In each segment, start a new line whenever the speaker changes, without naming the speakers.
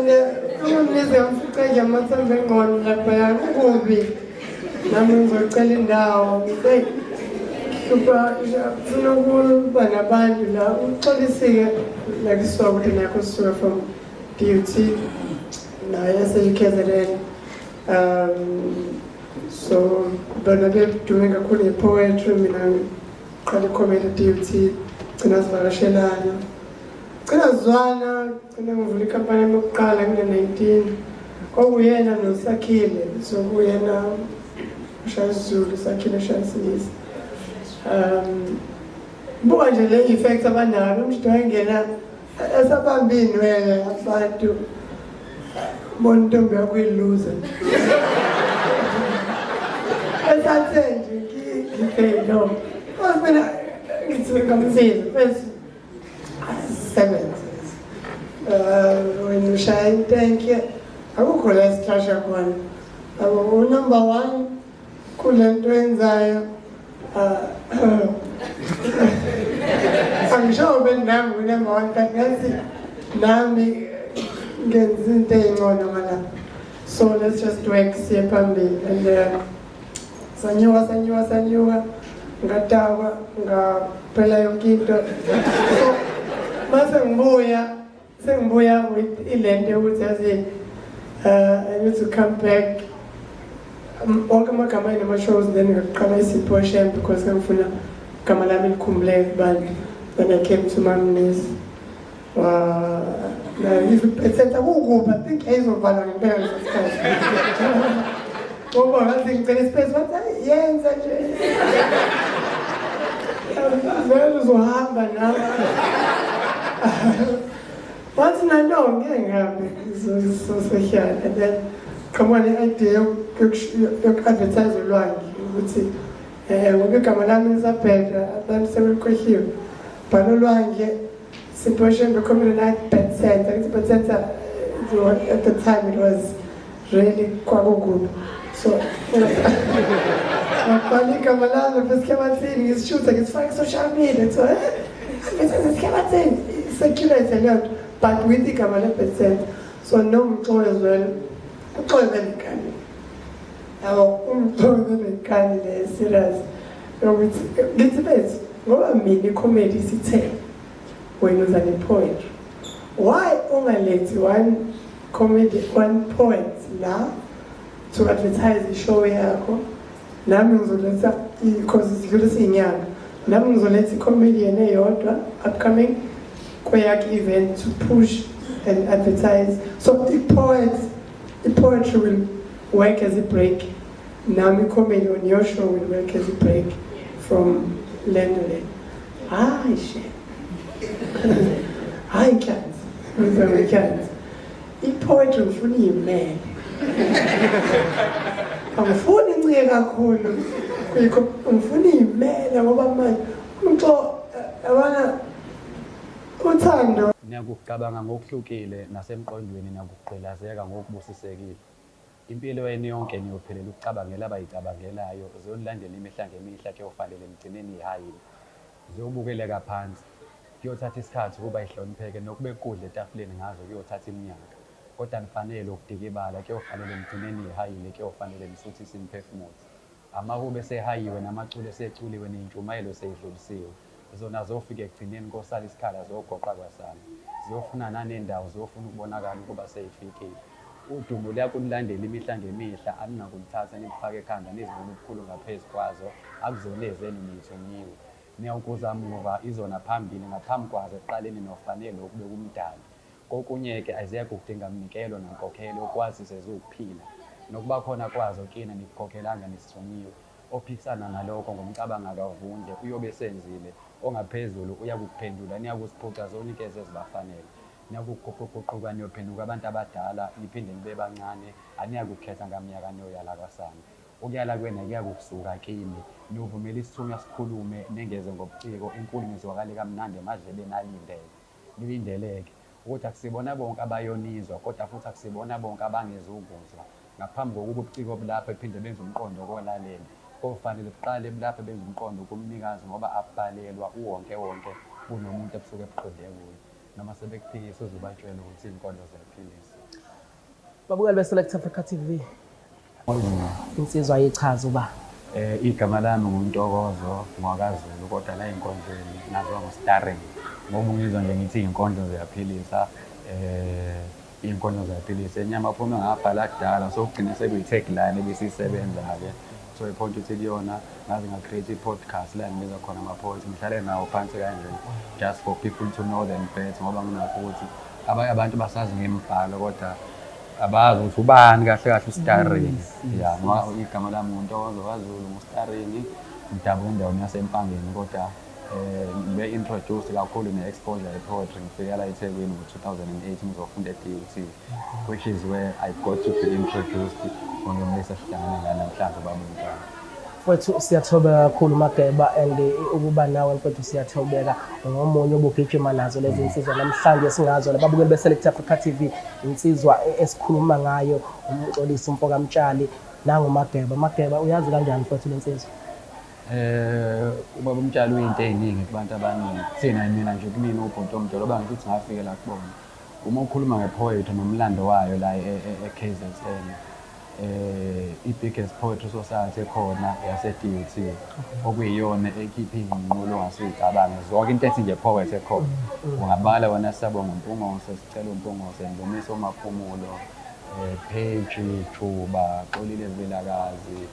Nize ngifuqeke amathambo engqondo laphaya kubi. Nami ngizocela indawo. Funa ukuba nabantu la uxolisiwe nakiswa ukuthi nakho sisuka from DUT naye yaseKZN. So bona bedume kakhulu ngepoetry mina ngiqala ikhomedi DUT gcina sivakashelana gcina zwana gcina ngivula ikhampani yami yokuqala ngine-19 kwakuyena noSakhile so kuyena ushaya isiZulu Sakhile ushaya isilisa. Buka nje le effect abanalo umshado wayengena esabambini wena abantu bona intombi yakho iluza esathe nje ngiphello mina ngithi ngamsiza bese seventies when ushaya intenke akukho la esihlasha khona number 1 kule nto enzayo angisho benami number 1 kanti ngathi nami ngenza into engcono ngala so let's just work siye phambili and sanyuka ngatawa ngaphela yonke into so mase sengibuya with ilento ukuthi yazi I need to come back onke amagama nama-shows then ngaqala iSimphiwe Shembe because ngangifuna igama lami likhumbuleke kubantu when I came to Mamnesi. Ethetha kukuba I think ayizovalwa ngempela leso sikhathi ngoba ngathi ngicela ispace wathi yenza nje vele uzohamba nawe wathi no ngeke ngihambe sosehlala and then come on idea yoku-advertise ulwangi ukuthi ngoba igama lami lisabheda abantu sebelikhwehliwe bhala ulwangi Simphiwe Shembe Community Night Bed Center. Bed Center at the time it was really kwakukubi so ngabhala igama lami esikhathini ngisishuta ngisifaka social media so esikhathini circulate leyo but with igama le-Bed Center so nomxolo as well uxolo belikani yabo umxolo belikani le serious ukuthi ngithi bethi ngoba mina icomedy sithe when was an poetry why ungalethi one poet la to advertise ishow yakho nami ngizoletha because sidlule siyinyanga nami ngizoletha icomedian eyodwa upcoming kweyakhe event to push and advertise so the poetry will work as a break nami comedy on your show will work as a break from land to land shit I can't. I-poetry ngifuna iy'mele angifuni incike kakhulu ngifuna iy'mele ngoba manje abana uthando
niyakucabanga ngokuhlukile nasemqondweni niyakugqilazeka ngokubusisekile impilo yenu yonke niyophelela ukucabangela abayicabangelayo ziyonilandela imihla ngemihla kuyofanele mgcineni ihayile ziyobukeleka phansi kuyothatha isikhathi ukuba ihlonipheke nokube kudla etafuleni ngazo kuyothatha iminyaka kodwa nifanele ukudika ibala kuyofanele mgcineni ihayile kuyofanele nisuthise imiphefumulo amakube sehayiwe namaculo eseculiwe ney'ntshumayelo seyidlulisiwe zona zofika ekugcineni kosala isikhala zogoqa kwasana ziyofuna nanendawo ziyofuna ukubonakala ukuba seyifikile udumo luyakunilandela imihla ngemihla aningakulithatha nilifake ekhanda nizibone ubukhulu ngaphezu kwazo akuzolezeni niyithonyiwe niyawukuza muva izona phambili ngaphambi kwazo ekuqaleni nofanele ukube kumdali kokunye-ke aziyekho ukudinga mnikelo nankokhelo okwazise zukuphila nokuba khona kwazo kina nikukhokhelanga nisithonyiwe ophikisana nalokho ngomcabango akavunde uyobe senzile ongaphezulu uyakukuphendula niyakusiphuca zonikeze ezibafanele niyakuguquguquka niyophenduka abantu abadala niphinde nibe bancane aniyakukhetha ngaminyaka niyoyala kwasana ukuyala kwena kuyakusuka kimi niyovumela isithunywa sikhulume nengeze ngobuciko enkulumo izwakale kamnandi emadlebeni nilindeleke ukuthi akusibona bonke abayonizwa kodwa futhi akusibona bonke abangezukuzwa ngaphambi kokuba ubuciko bulapho ephinde benze umqondo kolaleli kofanele buqale bulapho benze umqondo kumnikazi ngoba abhalelwa uwonke kunomuntu ebusuke ebuqonde kuyo noma sebekuphikisa uzubatshela ukuthi iy'nkondlo ziyaphilisa.
Babukeli be-Select Africa TV. Insizwa ayichaza uba.
Igama lami nguNtokozo ngwakaZulu kodwa la ey'nkondlweni naziwa ngo-starring. Ngoba ungizwa nje ngithi iy'nkondlo ziyaphilisa. Iy'nkondlo ziyaphilisa. Enyama aphume ngabhala kudala so kugcine sekuyi-tagline ebesiyisebenza-ke. So iphonto ukuthi kuyona ngaze nga-create i-podcast la ngibiza khona ama-poets ngihlale nawo phansi kanje just for people to know them better ngoba nginakho ukuthi abanye abantu basazi ngembhalo kodwa abazi ukuthi ubani kahle kahle u-starring. Ya igama lami nguNtokozo kwaZulu ngu-starring ngidabuka endaweni yasempangeni kodwa ngibe-introduced kakhulu ne-exposure ye-poetry ngifike la eThekwini ngo-2008 ngizofunda e-DUT which is where I got to be introduced ngoMxolisi esihlangane ngaye namhlanje babumntwana.
Mfowethu siyathobeka kakhulu Mageba and ukuba nawe mfowethu siyathobeka ngomunye obugijima nazo lezi insizwa namhlanje singazo lababukeli be-Select Africa TV insizwa esikhuluma ngayo uMxolisi umfoka Mtshali nangu Mageba. Mageba uyazi kanjani mfowethu lensizwa?
Ubaba Mtshali uyinto eziningi kubantu abaningi. Thina mina nje kumina ubhonto omdala oba ngithi ngafike la kubona. Uma ukhuluma ngepoetry nomlando wayo la eKZN i-biggest poetry society ekhona yase-DUT okuyiyona ekhipha iy'nqulo ongasuy'cabangi zonke into ethi nje poet ekhona ungabala wena Sisabonga Mpungose, Sicelo Mpungose, Ndumiso Maphumulo, Page Juba, Xolile Vilakazi,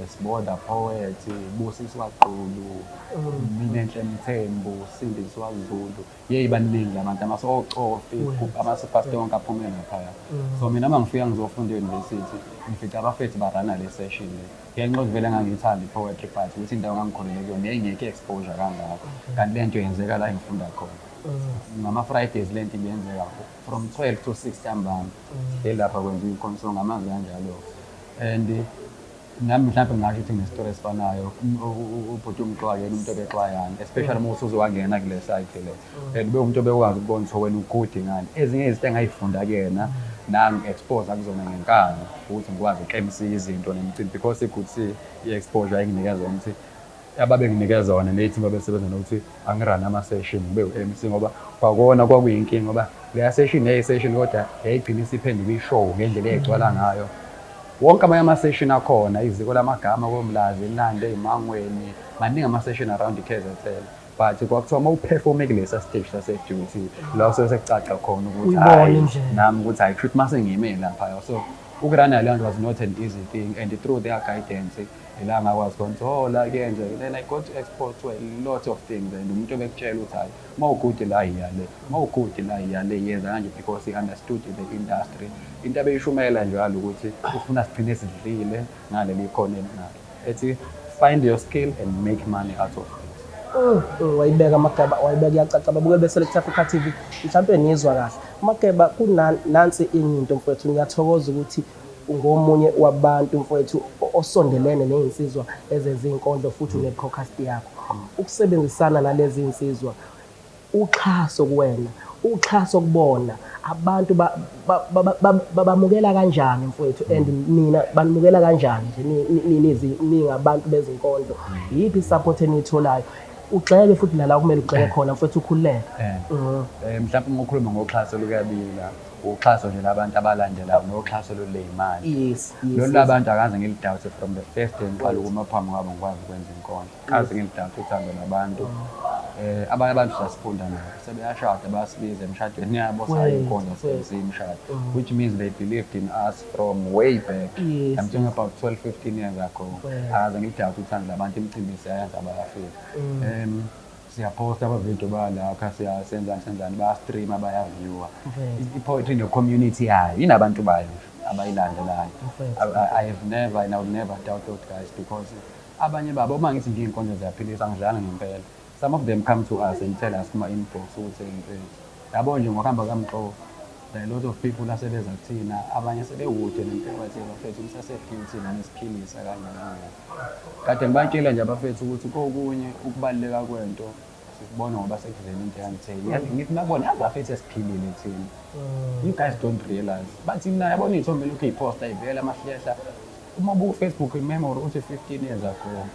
Siboda Poet, Busiswa Xulu, Minenhle Mthembu, Sindiswa Zulu. Yeyi baningi abantu amasocofi ama-superstar wonke aphumile ngaphaya. So mina uma ngifika ngizofunda e-university ngifica abafethu barana le session le. Ngenxa vele ngangiyithanda i-poetry but ukuthi indawo ngangikholele kuyona yayingekho exposure kangako. Kanti le nto yenzeka la engifunda khona. Ngama-Fridays le nto ibiyenzeka from 12 to 6 ntambama. Lapha kwenziwa ikhonso ngamazwi kanjalo. And nami mhlawumbe ngingasho ukuthi nginesitory esifanayo ubhuti umxwayeni umuntu obexwayana especially uma usuzowangena kule site le ube umuntu obekwazi ukubona ukuthi wena ugudi ngani ezinye izinto engayifunda kuyena nangi-expose akuzona ngenkani ukuthi ngikwazi uku-MC izinto nemicimbi because i-good see i-exposure enginikeza zona ukuthi ababenginikeza zona nethimba besebenza nokuthi angirane ama-session ngibe u-MC ngoba kwakona kwakuyinkinga ngoba leya session yayi-session kodwa yayigcina isiphenduka i-show ngendlela eyayigcwala ngayo. Wonke amanye ama-session akhona iziko lamagama koMlazi eLande eMangweni maningi ama-session around i-KZN but kwakuthiwa uma uperforme kulesa stage sase-DUT la sekucaca khona ukuthi hayi nami ukuthi hayi kusho ukuthi mase ngiyime laphaya so ukurana leyo nto was not an easy thing and through their guidance ila ngakwazi khona ukuthi oh la kuyenze then I got to expose to a lot of things and umuntu obekutshela ukuthi hayi uma ugudi la iyale uma ugudi la iyale yenza kanje because he understood the industry into abeyishumela njalo ukuthi ufuna sigcine sidlile ngaleli khona elinalo ethi find your skill and make money out of it.
Wayibeka Mageba wayibeka yacaca babukeli be-Select Africa TV mhlawumbe nizwa kahle Mageba kunansi into mfowethu ngiyathokoza ukuthi ungomunye wabantu mfowethu osondelene nezinsizwa ezezinkondlo futhi une-podcast yakho ukusebenzisana nalezi insizwa uxhaso kuwena uxhaso kubona abantu babamukela kanjani mfowethu and nina banimukela kanjani nje ningabantu bezinkondlo yiphi support enitholayo ugxeke futhi nala kumele ugxeke khona mfowethu ukhululeke.
Mhlawumbe ngokhuluma ngoxhaso lukabili la uxhaso nje labantu abalandelayo noxhaso loleyimali lolu labantu akaze ngilidawuthe from the first day ngiqala ukuma phambi kwabo ngikwazi ukwenza inkondlo akaze ngilidawuthe uthando labantu abanye abantu sasifunda nabo sebeyashada bayasibiza emshadweni yabo sayinkondlo sezimshado which means they believed in us from way back. I'm talking about 12-15 years ago. Akaze ngilidawuthe uthando labantu imicimbi siyayenza bayafika siyaposta abavidiyo balapha siyasenzani bayastreama bayaviewa i-poetry ne-community yayo inabantu bayo abayilandelayo. I have never and I will never doubt those guys because abanye babo uma ngithi nje iy'nkondlo ziyaphilisa ngidlala ngempela. Some of them come to us and tell us kuma-inbox ukuthi yabo nje ngokuhamba kamxofu there are a lot of people asebeza kuthina abanye sebekude nempela bathi bafethu umsase-DUT nami siphilisa kanjani kade ngibatshela nje abafethu ukuthi kokunye ukubaluleka kwento sibona ngoba sekuvele into yangitheni ngithi nabona abafethu esiphilile thina you guys don't realize bathi mina yabona iy'thombe lokhu iy'posta ivela amahlehla uma ubuka Facebook memory uthi 15 years ago.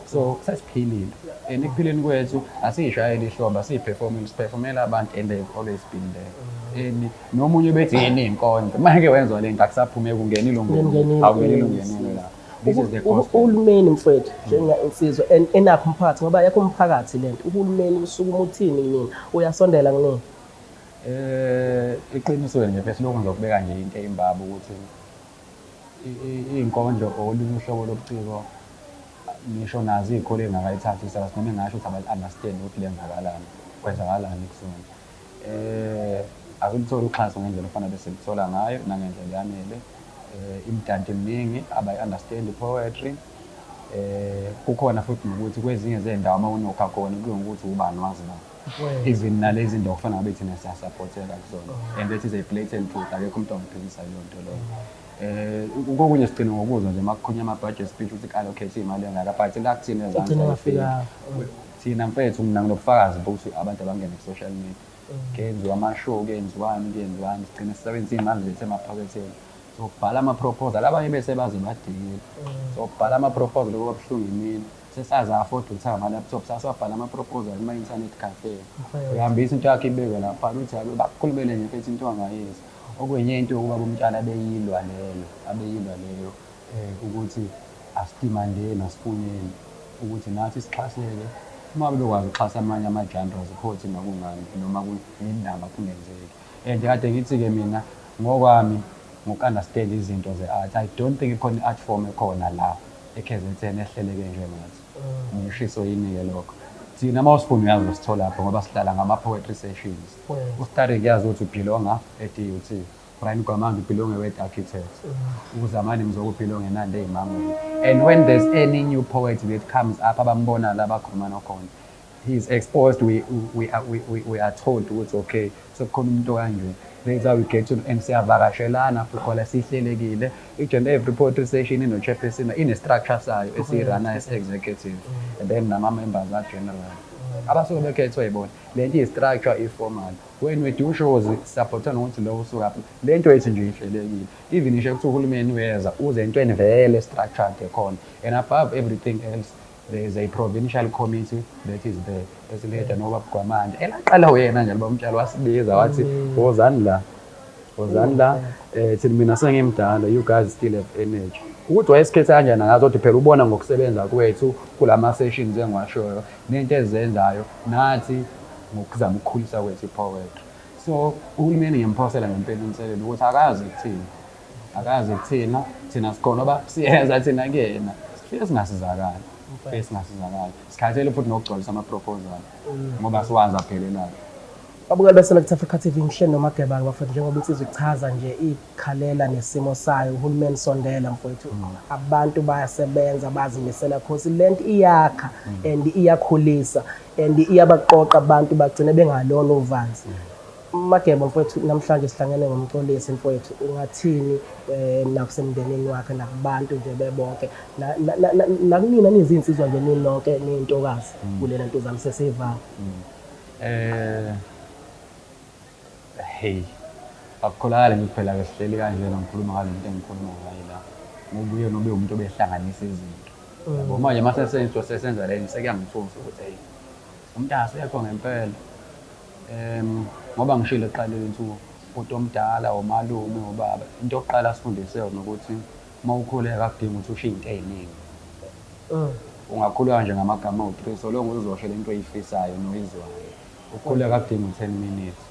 So sesiphilile and ekuphileni kwethu asiyishayeli ihlobo siperformela abantu and they've always been there. And nomunye bethi yini inkondlo manje wenziwa lento akusaphumeka ungena ilungelo awungena ilungelo la. This is the cost.
Uhulumeni mfowethu njengainsizwa enakho umphakathi ngoba yakho umphakathi lento uhulumeni usukuma uthini nini uyasondela kunini
iqinisweni nje bese lokho ngizokubeka nje into eyimbaba ukuthi inkondlo olunye uhlobo lobuciko ngisho nazi izikole engakayithathi isas noma engasho ukuthi aba-understand ukuthi lenzakalani kwenzakalani kusona akuluthola uxhaso ngendlela ofanele bese lithola ngayo nangendlela yanele imidanti eminingi abayi-understand poetry kukhona futhi nokuthi kwezinye zendawo uma unokha khona kuye ngokuthi ubani wazi na even nalezi zinto kufanele ngabe thina siyasupporteka kuzona and that is a blatant truth akekho umuntu ongiphikisa leyo nto leyo kokunye sigcina ngokuzwa nje makukhulunywa ama-budget speech ukuthi allocate imali engaka but la kuthina ezansi thina mfethu mina nginobufakazi bokuthi abantu abangena ku-social media kuyenziwa ama-show kuyenziwani sigcine sisebenzisa iy'mali zethu emaphaketheni sokubhala ama-proposal abanye bese baze badikile sokubhala ama-proposal okuba buhlungu imini sesazi afford ukuthenga ama-laptop sasiwabhala ama-proposal kuma-internet cafe uyahambisa into yakho ibekwe lapha uthi bakukhulumele nje mfethu into angayenzi okwenye into yokuba Mtshali abeyilwa leyo ukuthi asidimandeni asifuneni ukuthi nathi sixhaseke uma bekwazi ukuxhasa amanye ama-genres phothi makungani noma kuyindaba kungenzeki and kade ngithi-ke mina ngokwami ngoku-understand izinto ze-art I don't think ikhona i-art form ekhona la eKZN ehleleke njengathi ngishiso yini-ke lokho thina uma usifuna uyazi usithola lapho ngoba sihlala ngama-poetry sessions ustari kuyazi ukuthi ubhilonga e-DUT Brian Kwamanga ubhilonge with architects uzamani mzokubhilonge nande ey'mangweni and when there's any new poet that comes up abambona la bakhuluma nokhona he's exposed we are told ukuthi okay sekukhona umuntu kanje that's how we get to and siyavakashelana futhi sihlelekile each and every poetry session ino-chairperson ine-structure sayo esiyirana as-executive and then nama-members are-general abasuke bekhethwe yibona le nto iyi-structure i-formal when we do shows supportana ukuthi lo usukaphi le nto yethu nje ihlelekile even isho ukuthi uhulumeni uyeza uze entweni vele structured ekhona and above everything else there is a provincial committee that is there esileda nobaba kwamanje elaqala uyena nje Mtshali wasibiza wathi wozani la thina mina sengimdala you guys still have energy ukuthi wayesikhetha kanjani ngazo ukuthi phela ubona ngokusebenza kwethu kulama sessions engiwashoyo nento ezenzayo nathi ngokuzama ukukhulisa kwethu poetry so uhulumeni ngiyamphosela ngempela umsebenzi ukuthi akazi kuthina thina sikhona oba siyenza thina kuyena sifike singasizakala sikhathele futhi nokugcwalisa ama-proposal ngoba siwazi aphelelayo
abukeli beSelect Africa TV ngihleli noMagebane bafethu njengoba insizwa ichaza nje ikhalela nesimo sayo uhulumeni sondela mfowethu abantu bayasebenza bazimisela khosi lento iyakha and iyakhulisa and iyabaqoqa abantu bagcine bengalona uvanzi Mageba mfowethu namhlanje sihlangene ngomxolisi mfowethu ungathini nakusemndenini wakhe nakubantu nje bebonke nakunina nizinsizwa nje ninonke nintokazi kulela nto zami sesiyivala
hey akukholakala nje kuphela ke sihleli kanje ngikhuluma ngale nto engikhuluma ngayo la ngobuye nobe umuntu obehlanganisa izinto yabo manje mase sesenza le sekuyangithusa ukuthi hey umuntu asekho ngempela ngoba ngishilo eqaleni into umuntu omdala omalume obaba into yokuqala sifundise nokuthi uma ukhuleka akudingi ukuthi usho into eziningi ungakhuleka nje ngamagama u3 so lonke uzosho lento oyifisayo noyizwayo ukhuleka akudingi 10 minutes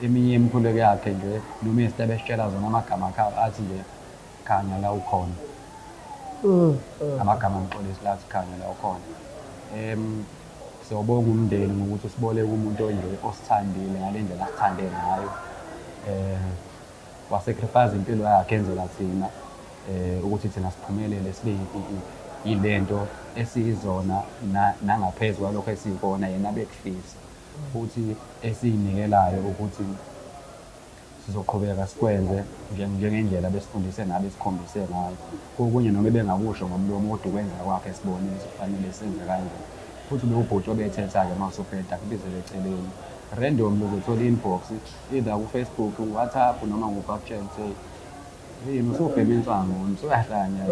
eminye imikhuleko yakhe nje noma isitabe esitshela zona amagama akho athi nje khanya la ukhona amagama omxolisi la athi khanya la ukhona siyobonga umndeni ngokuthi usiboleke umuntu onje osithandile ngale ndlela asithandele ngayo wasacrifice impilo yakhe enzela thina ukuthi thina siphumelele sibe yilento esizona nangaphezulu kwalokho esiyikona yena bekufisa futhi esiyinikelayo ukuthi sizoqhubeka sikwenze njengendlela besifundise nabe esikhombise ngayo kokunye noma bengakusho ngomlomo kodwa ukwenza kwakhe sibonile kufanele senze kanje futhi ubhuti obethetha-ke masuphetha kubizele eceleni random uzothola i-inbox either ku-Facebook, WhatsApp noma ku-back chat say yini usubhema insango usuyahlanya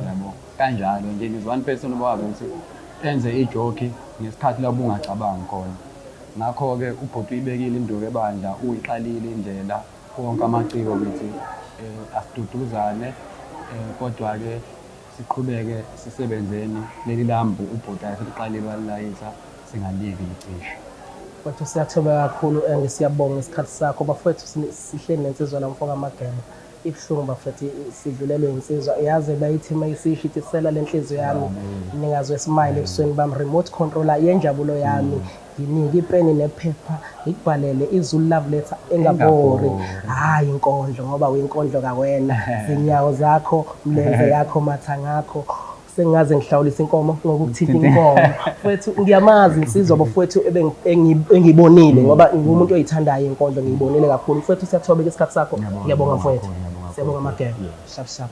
yabo kanjalo nje is one person obakwazi ukuthi enze ijoke ngesikhathi lapho ungacabangi khona ngakho ke ubhuti uyibekile induku ebandla uyiqalile indlela konke amaciko ukuthi asiduduzane kodwa ke siqhubeke sisebenzeni leli lambu ubhuti ayesiqalile balilayisa singaliki icishe.
Mfowethu siyathoba kakhulu ngisiyabonga isikhathi sakho bafowethu sihleli nensizwa namfoka amagema ibuhlungu bafethu sidlulelwe insizwa yazi bayithi mayisisho ithi sela lenhliziyo yami ningazwe smile ebusweni bami remote controller yenjabulo yami nginike ipeni nephepha ngikubhalele izulu love letter engabori hayi inkondlo ngoba uyinkondlo kakwena zinyawo zakho mlenze yakho matha ngakho sengaze ngihlawulisa inkomo ngokuthinta inkomo mfowethu ngiyamazi insizwa bafowethu engibonile ngoba ngumuntu oyithandayo inkondlo ngiyibonile kakhulu mfowethu siyathoba isikhathi sakho ngiyabonga mfowethu siyabonga amagema shap shap